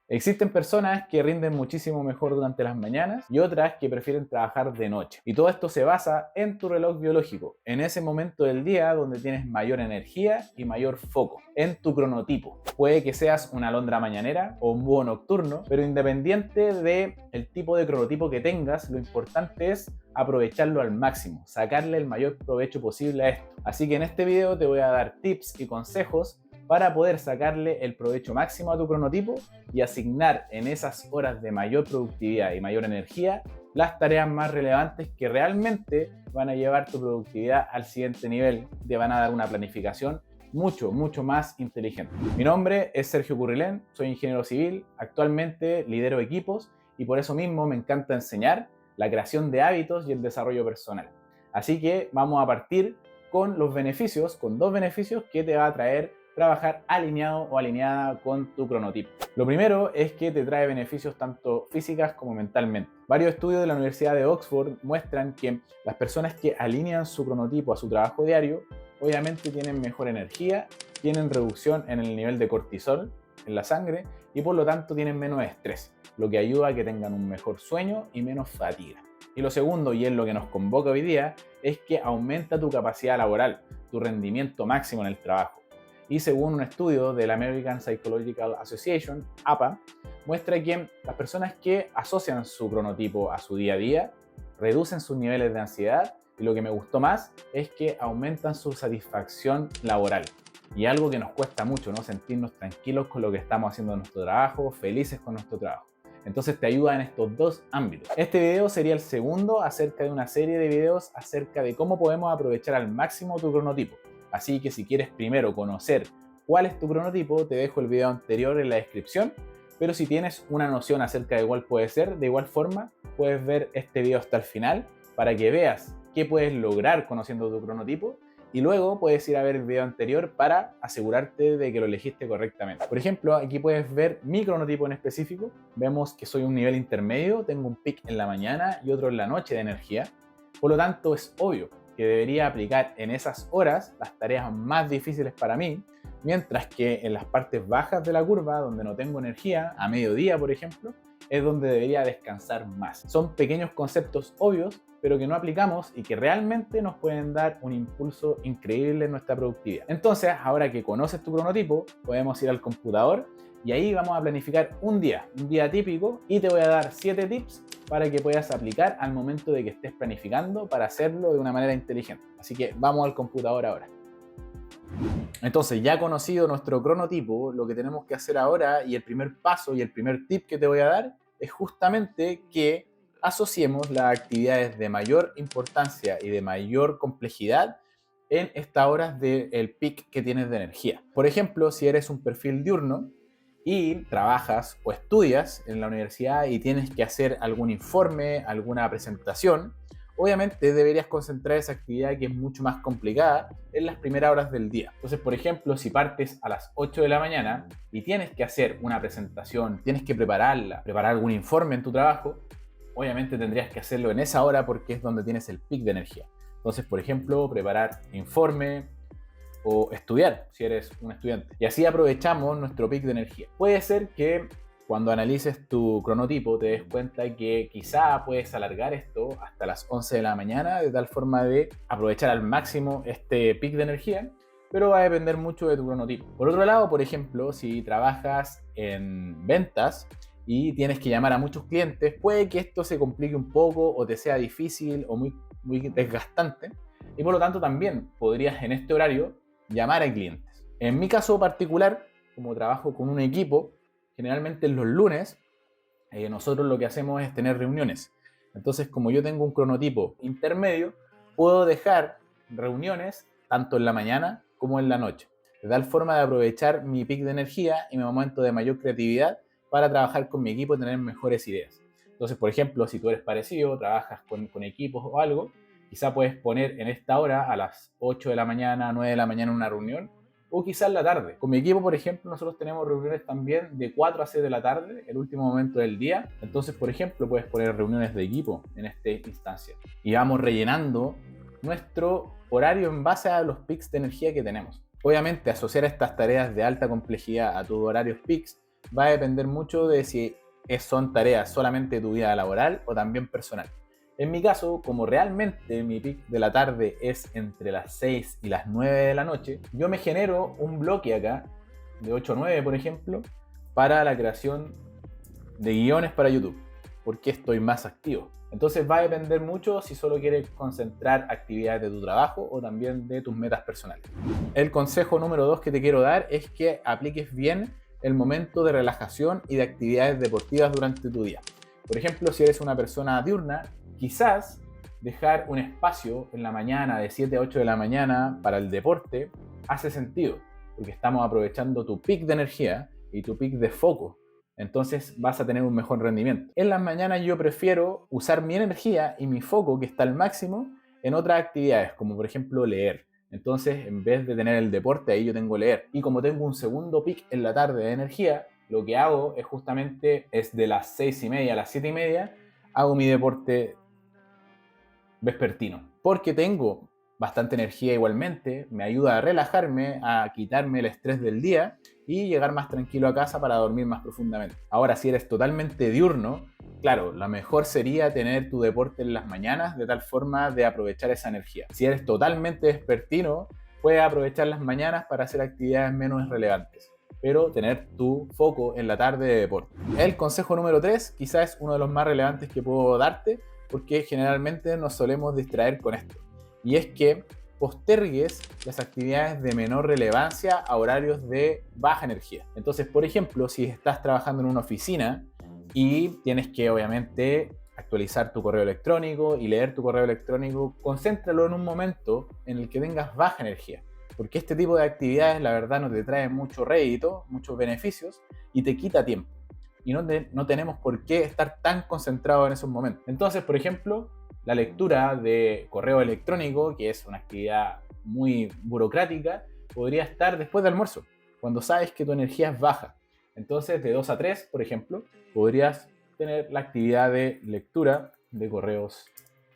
Existen personas que rinden muchísimo mejor durante las mañanas y otras que prefieren trabajar de noche. Y todo esto se basa en tu reloj biológico, en ese momento del día donde tienes mayor energía y mayor foco, en tu cronotipo. Puede que seas una alondra mañanera o un búho nocturno, pero independiente del tipo de cronotipo que tengas, lo importante es aprovecharlo al máximo, sacarle el mayor provecho posible a esto. Así que en este video te voy a dar tips y consejos para poder sacarle el provecho máximo a tu cronotipo y asignar en esas horas de mayor productividad y mayor energía las tareas más relevantes que realmente van a llevar tu productividad al siguiente nivel, te van a dar una planificación mucho más inteligente. Mi nombre es Sergio Currilén, soy ingeniero civil, actualmente lidero equipos y por eso mismo me encanta enseñar la creación de hábitos y el desarrollo personal. Así que vamos a partir con los beneficios, con dos beneficios que te va a traer trabajar alineado o alineada con tu cronotipo. Lo primero es que te trae beneficios tanto físicas como mentalmente. Varios estudios de la Universidad de Oxford muestran que las personas que alinean su cronotipo a su trabajo diario, obviamente tienen mejor energía, tienen reducción en el nivel de cortisol en la sangre y por lo tanto tienen menos estrés, lo que ayuda a que tengan un mejor sueño y menos fatiga. Y lo segundo, y es lo que nos convoca hoy día, es que aumenta tu capacidad laboral, tu rendimiento máximo en el trabajo. Y según un estudio de la American Psychological Association, APA, muestra que las personas que asocian su cronotipo a su día a día reducen sus niveles de ansiedad y lo que me gustó más es que aumentan su satisfacción laboral. Y algo que nos cuesta mucho, ¿no? Sentirnos tranquilos con lo que estamos haciendo en nuestro trabajo, felices con nuestro trabajo. Entonces te ayuda en estos dos ámbitos. Este video sería el segundo acerca de una serie de videos acerca de cómo podemos aprovechar al máximo tu cronotipo. Así que si quieres primero conocer cuál es tu cronotipo, te dejo el video anterior en la descripción, pero si tienes una noción acerca de cuál puede ser, de igual forma puedes ver este video hasta el final para que veas qué puedes lograr conociendo tu cronotipo y luego puedes ir a ver el video anterior para asegurarte de que lo elegiste correctamente. Por ejemplo, aquí puedes ver mi cronotipo en específico. Vemos que soy un nivel intermedio, tengo un pic en la mañana y otro en la noche de energía. Por lo tanto, es obvio que debería aplicar en esas horas las tareas más difíciles para mí, mientras que en las partes bajas de la curva, donde no tengo energía, a mediodía por ejemplo, es donde debería descansar más. Son pequeños conceptos obvios, pero que no aplicamos y que realmente nos pueden dar un impulso increíble en nuestra productividad. Entonces, ahora que conoces tu cronotipo, podemos ir al computador y ahí vamos a planificar un día típico y te voy a dar 7 tips para que puedas aplicar al momento de que estés planificando para hacerlo de una manera inteligente. Así que vamos al computador ahora. Entonces, ya conocido nuestro cronotipo, lo que tenemos que hacer ahora y el primer paso y el primer tip que te voy a dar es justamente que asociemos las actividades de mayor importancia y de mayor complejidad en estas horas del pic que tienes de energía. Por ejemplo, si eres un perfil diurno y trabajas o estudias en la universidad y tienes que hacer algún informe, alguna presentación, obviamente deberías concentrar esa actividad que es mucho más complicada en las primeras horas del día. Entonces, por ejemplo, si partes a las 8 de la mañana y tienes que hacer una presentación, tienes que preparar algún informe en tu trabajo, obviamente tendrías que hacerlo en esa hora porque es donde tienes el pic de energía. Entonces, por ejemplo, preparar informe o estudiar, si eres un estudiante. Y así aprovechamos nuestro pic de energía. Puede ser que cuando analices tu cronotipo te des cuenta que quizá puedes alargar esto hasta las 11 de la mañana de tal forma de aprovechar al máximo este pic de energía, pero va a depender mucho de tu cronotipo. Por otro lado, por ejemplo, si trabajas en ventas y tienes que llamar a muchos clientes, puede que esto se complique un poco o te sea difícil o muy desgastante y por lo tanto también podrías en este horario llamar a clientes. En mi caso particular, como trabajo con un equipo, generalmente los lunes nosotros lo que hacemos es tener reuniones. Entonces, como yo tengo un cronotipo intermedio, puedo dejar reuniones tanto en la mañana como en la noche, de tal forma de aprovechar mi pic de energía y mi momento de mayor creatividad para trabajar con mi equipo y tener mejores ideas. Entonces, por ejemplo, si tú eres parecido, trabajas con equipos o algo, quizá puedes poner en esta hora a las 8 de la mañana, 9 de la mañana una reunión, o quizás en la tarde. Con mi equipo, por ejemplo, nosotros tenemos reuniones también de 4 a 6 de la tarde, el último momento del día. Entonces, por ejemplo, puedes poner reuniones de equipo en esta instancia. Y vamos rellenando nuestro horario en base a los pics de energía que tenemos. Obviamente, asociar estas tareas de alta complejidad a tus horarios pics va a depender mucho de si son tareas solamente de tu vida laboral o también personal. En mi caso, como realmente mi pic de la tarde es entre las 6 y las 9 de la noche, yo me genero un bloque acá, de 8 a 9 por ejemplo, para la creación de guiones para YouTube, porque estoy más activo. Entonces va a depender mucho si solo quieres concentrar actividades de tu trabajo o también de tus metas personales. El consejo número 2 que te quiero dar es que apliques bien el momento de relajación y de actividades deportivas durante tu día. Por ejemplo, si eres una persona diurna, quizás dejar un espacio en la mañana de 7 a 8 de la mañana para el deporte hace sentido, porque estamos aprovechando tu pic de energía y tu pic de foco. Entonces vas a tener un mejor rendimiento. En las mañanas yo prefiero usar mi energía y mi foco, que está al máximo, en otras actividades, como por ejemplo leer. Entonces, en vez de tener el deporte, ahí yo tengo leer. Y como tengo un segundo pic en la tarde de energía, lo que hago es justamente, es de las 6:30 a las 7:30, hago mi deporte vespertino. Porque tengo bastante energía igualmente, me ayuda a relajarme, a quitarme el estrés del día y llegar más tranquilo a casa para dormir más profundamente. Ahora, si eres totalmente diurno, claro, lo mejor sería tener tu deporte en las mañanas de tal forma de aprovechar esa energía. Si eres totalmente vespertino, puedes aprovechar las mañanas para hacer actividades menos relevantes, pero tener tu foco en la tarde de deporte. El consejo número 3 quizás es uno de los más relevantes que puedo darte, porque generalmente nos solemos distraer con esto. Y es que postergues las actividades de menor relevancia a horarios de baja energía. Entonces, por ejemplo, si estás trabajando en una oficina y tienes que obviamente actualizar tu correo electrónico y leer tu correo electrónico, concéntralo en un momento en el que tengas baja energía. Porque este tipo de actividades, la verdad, no te trae mucho rédito, muchos beneficios y te quita tiempo. Y no tenemos por qué estar tan concentrados en esos momentos. Entonces, por ejemplo, la lectura de correo electrónico, que es una actividad muy burocrática, podría estar después del almuerzo, cuando sabes que tu energía es baja. Entonces, de 2 a 3, por ejemplo, podrías tener la actividad de lectura de correos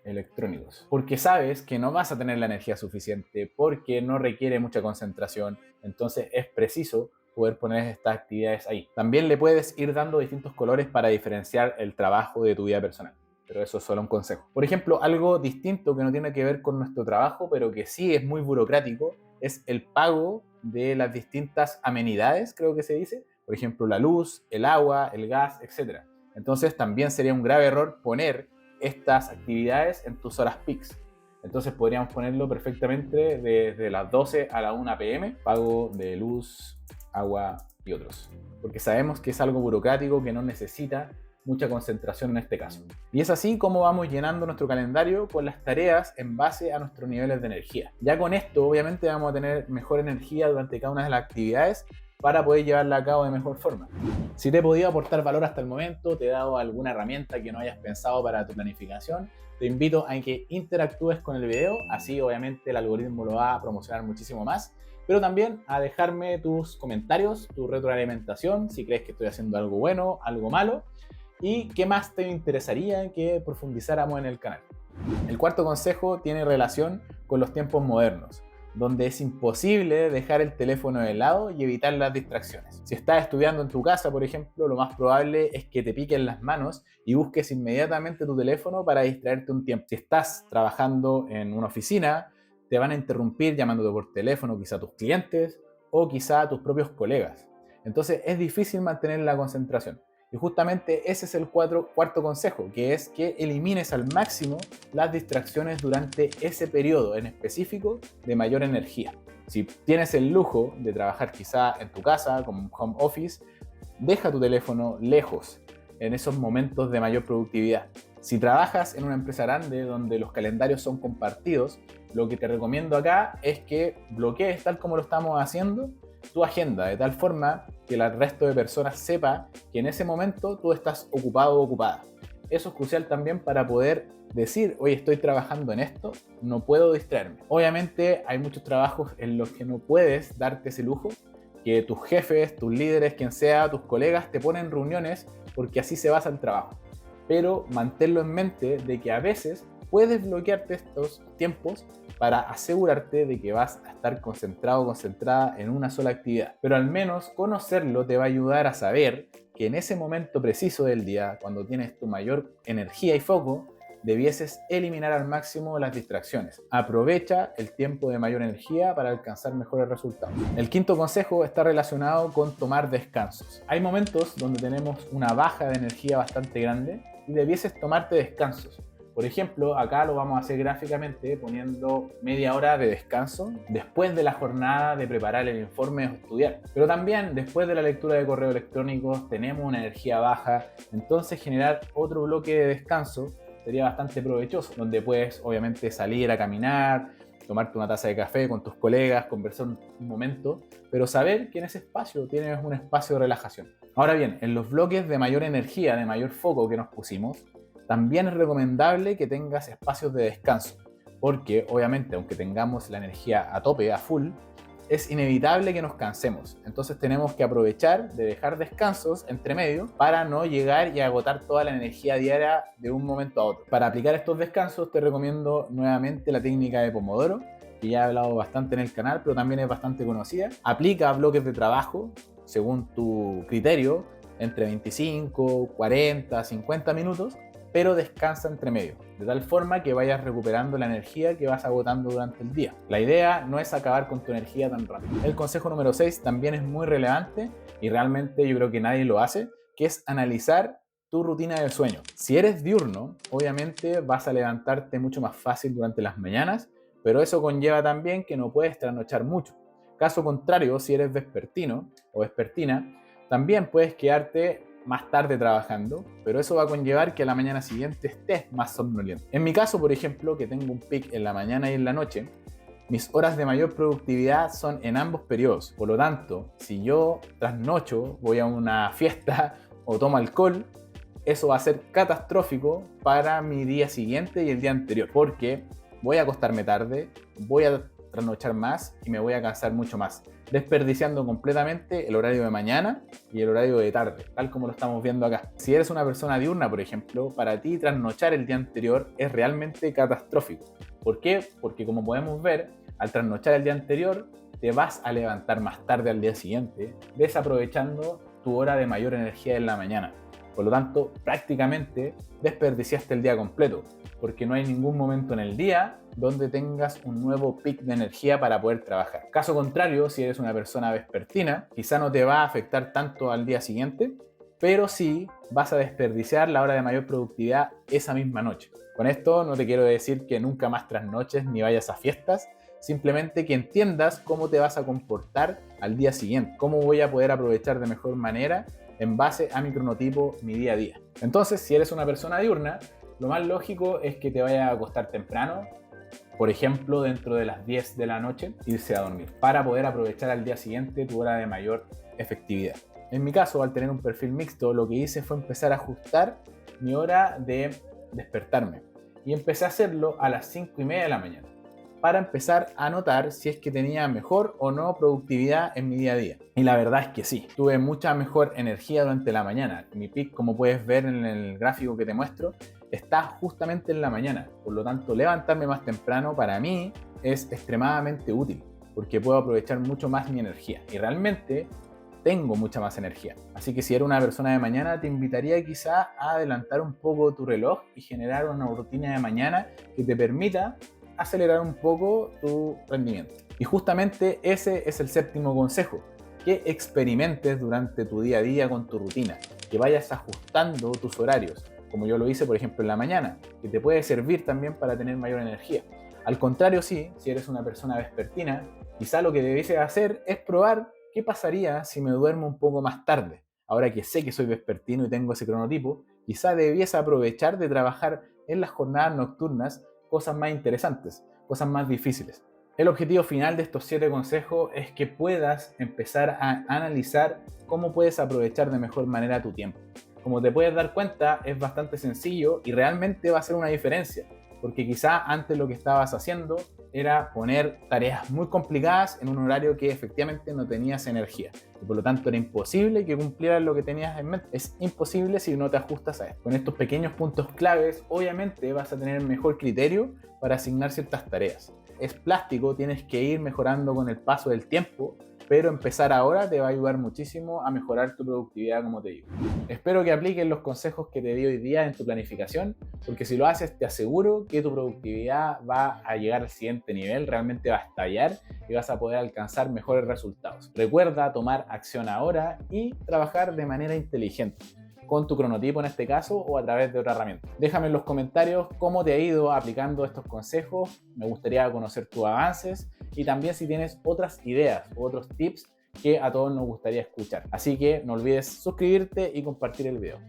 electrónicos. Porque sabes que no vas a tener la energía suficiente, porque no requiere mucha concentración, entonces es preciso poder poner estas actividades ahí. También le puedes ir dando distintos colores para diferenciar el trabajo de tu vida personal, pero eso es solo un consejo. Por ejemplo, algo distinto que no tiene que ver con nuestro trabajo, pero que sí es muy burocrático, es el pago de las distintas amenidades, creo que se dice. Por ejemplo, la luz, el agua, el gas, etc. Entonces también sería un grave error poner estas actividades en tus horas peaks. Entonces podríamos ponerlo perfectamente desde las 12 a la 1 p.m. pago de luz, agua y otros. Porque sabemos que es algo burocrático que no necesita mucha concentración en este caso. Y es así como vamos llenando nuestro calendario con las tareas en base a nuestros niveles de energía. Ya con esto, obviamente, vamos a tener mejor energía durante cada una de las actividades para poder llevarla a cabo de mejor forma. Si te he podido aportar valor hasta el momento, te he dado alguna herramienta que no hayas pensado para tu planificación, te invito a que interactúes con el video, así obviamente el algoritmo lo va a promocionar muchísimo más, pero también a dejarme tus comentarios, tu retroalimentación, si crees que estoy haciendo algo bueno, algo malo, y qué más te interesaría que profundizáramos en el canal. El cuarto consejo tiene relación con los tiempos modernos, donde es imposible dejar el teléfono de lado y evitar las distracciones. Si estás estudiando en tu casa, por ejemplo, lo más probable es que te piquen las manos y busques inmediatamente tu teléfono para distraerte un tiempo. Si estás trabajando en una oficina, te van a interrumpir llamándote por teléfono, quizá a tus clientes o quizá a tus propios colegas. Entonces es difícil mantener la concentración. Y justamente ese es el cuarto consejo, que es que elimines al máximo las distracciones durante ese periodo en específico de mayor energía. Si tienes el lujo de trabajar quizá en tu casa, como un home office, deja tu teléfono lejos en esos momentos de mayor productividad. Si trabajas en una empresa grande donde los calendarios son compartidos, lo que te recomiendo acá es que bloquees, tal como lo estamos haciendo, tu agenda, de tal forma que el resto de personas sepa que en ese momento tú estás ocupado o ocupada. Eso es crucial también para poder decir, oye, estoy trabajando en esto, no puedo distraerme. Obviamente hay muchos trabajos en los que no puedes darte ese lujo, que tus jefes, tus líderes, quien sea, tus colegas te ponen reuniones porque así se basa el trabajo. Pero manténlo en mente de que a veces puedes bloquearte estos tiempos para asegurarte de que vas a estar concentrado o concentrada en una sola actividad. Pero al menos conocerlo te va a ayudar a saber que en ese momento preciso del día, cuando tienes tu mayor energía y foco, debieses eliminar al máximo las distracciones. Aprovecha el tiempo de mayor energía para alcanzar mejores resultados. El quinto consejo está relacionado con tomar descansos. Hay momentos donde tenemos una baja de energía bastante grande y debieses tomarte descansos. Por ejemplo, acá lo vamos a hacer gráficamente poniendo media hora de descanso después de la jornada de preparar el informe o estudiar. Pero también después de la lectura de correos electrónicos tenemos una energía baja, entonces generar otro bloque de descanso sería bastante provechoso, donde puedes obviamente salir a caminar, tomarte una taza de café con tus colegas, conversar un momento, pero saber que en ese espacio tienes un espacio de relajación. Ahora bien, en los bloques de mayor energía, de mayor foco que nos pusimos, también es recomendable que tengas espacios de descanso, porque obviamente aunque tengamos la energía a tope, a full, es inevitable que nos cansemos. Entonces tenemos que aprovechar de dejar descansos entre medio para no llegar y agotar toda la energía diaria de un momento a otro. Para aplicar estos descansos te recomiendo nuevamente la técnica de Pomodoro, que ya he hablado bastante en el canal, pero también es bastante conocida. Aplica bloques de trabajo según tu criterio, entre 25, 40, 50 minutos, pero descansa entre medio, de tal forma que vayas recuperando la energía que vas agotando durante el día. La idea no es acabar con tu energía tan rápido. El consejo número 6 también es muy relevante y realmente yo creo que nadie lo hace, que es analizar tu rutina de sueño. Si eres diurno, obviamente vas a levantarte mucho más fácil durante las mañanas, pero eso conlleva también que no puedes trasnochar mucho. Caso contrario, si eres vespertino o vespertina, también puedes quedarte más tarde trabajando, pero eso va a conllevar que a la mañana siguiente estés más somnoliento. En mi caso, por ejemplo, que tengo un pic en la mañana y en la noche, mis horas de mayor productividad son en ambos periodos. Por lo tanto, si yo trasnocho, voy a una fiesta o tomo alcohol, eso va a ser catastrófico para mi día siguiente y el día anterior, porque voy a acostarme tarde, voy a trasnochar más y me voy a cansar mucho más, desperdiciando completamente el horario de mañana y el horario de tarde, tal como lo estamos viendo acá. Si eres una persona diurna, por ejemplo, para ti trasnochar el día anterior es realmente catastrófico. ¿Por qué? Porque como podemos ver, al trasnochar el día anterior, te vas a levantar más tarde al día siguiente, desaprovechando tu hora de mayor energía en la mañana. Por lo tanto, prácticamente desperdiciaste el día completo, porque no hay ningún momento en el día donde tengas un nuevo pic de energía para poder trabajar. Caso contrario, si eres una persona vespertina, quizá no te va a afectar tanto al día siguiente, pero sí vas a desperdiciar la hora de mayor productividad esa misma noche. Con esto no te quiero decir que nunca más trasnoches ni vayas a fiestas, simplemente que entiendas cómo te vas a comportar al día siguiente, cómo voy a poder aprovechar de mejor manera en base a mi cronotipo, mi día a día. Entonces, si eres una persona diurna, lo más lógico es que te vayas a acostar temprano, por ejemplo, dentro de las 10 de la noche, irse a dormir, para poder aprovechar al día siguiente tu hora de mayor efectividad. En mi caso, al tener un perfil mixto, lo que hice fue empezar a ajustar mi hora de despertarme. Y empecé a hacerlo a las 5:30 de la mañana, para empezar a notar si es que tenía mejor o no productividad en mi día a día. Y la verdad es que sí, tuve mucha mejor energía durante la mañana. Mi pic, como puedes ver en el gráfico que te muestro, está justamente en la mañana. Por lo tanto, levantarme más temprano para mí es extremadamente útil, porque puedo aprovechar mucho más mi energía. Y realmente tengo mucha más energía. Así que si eres una persona de mañana, te invitaría quizá a adelantar un poco tu reloj y generar una rutina de mañana que te permita acelerar un poco tu rendimiento. Y justamente ese es el séptimo consejo, que experimentes durante tu día a día con tu rutina, que vayas ajustando tus horarios, como yo lo hice por ejemplo en la mañana, que te puede servir también para tener mayor energía. Al contrario, sí, si eres una persona vespertina, quizá lo que debieses hacer es probar qué pasaría si me duermo un poco más tarde. Ahora que sé que soy vespertino y tengo ese cronotipo, quizá debiese aprovechar de trabajar en las jornadas nocturnas cosas más interesantes, cosas más difíciles. El objetivo final de estos 7 consejos es que puedas empezar a analizar cómo puedes aprovechar de mejor manera tu tiempo. Como te puedes dar cuenta, es bastante sencillo y realmente va a hacer una diferencia, porque quizá antes lo que estabas haciendo era poner tareas muy complicadas en un horario que efectivamente no tenías energía. Y por lo tanto era imposible que cumplieras lo que tenías en mente. Es imposible si no te ajustas a esto. Con estos pequeños puntos claves, obviamente vas a tener mejor criterio para asignar ciertas tareas. Es plástico, tienes que ir mejorando con el paso del tiempo, pero empezar ahora te va a ayudar muchísimo a mejorar tu productividad, como te digo. Espero que apliques los consejos que te di hoy día en tu planificación, porque si lo haces te aseguro que tu productividad va a llegar al siguiente nivel, realmente va a estallar y vas a poder alcanzar mejores resultados. Recuerda tomar acción ahora y trabajar de manera inteligente, con tu cronotipo en este caso o a través de otra herramienta. Déjame en los comentarios cómo te ha ido aplicando estos consejos, me gustaría conocer tus avances y también si tienes otras ideas u otros tips que a todos nos gustaría escuchar. Así que no olvides suscribirte y compartir el video.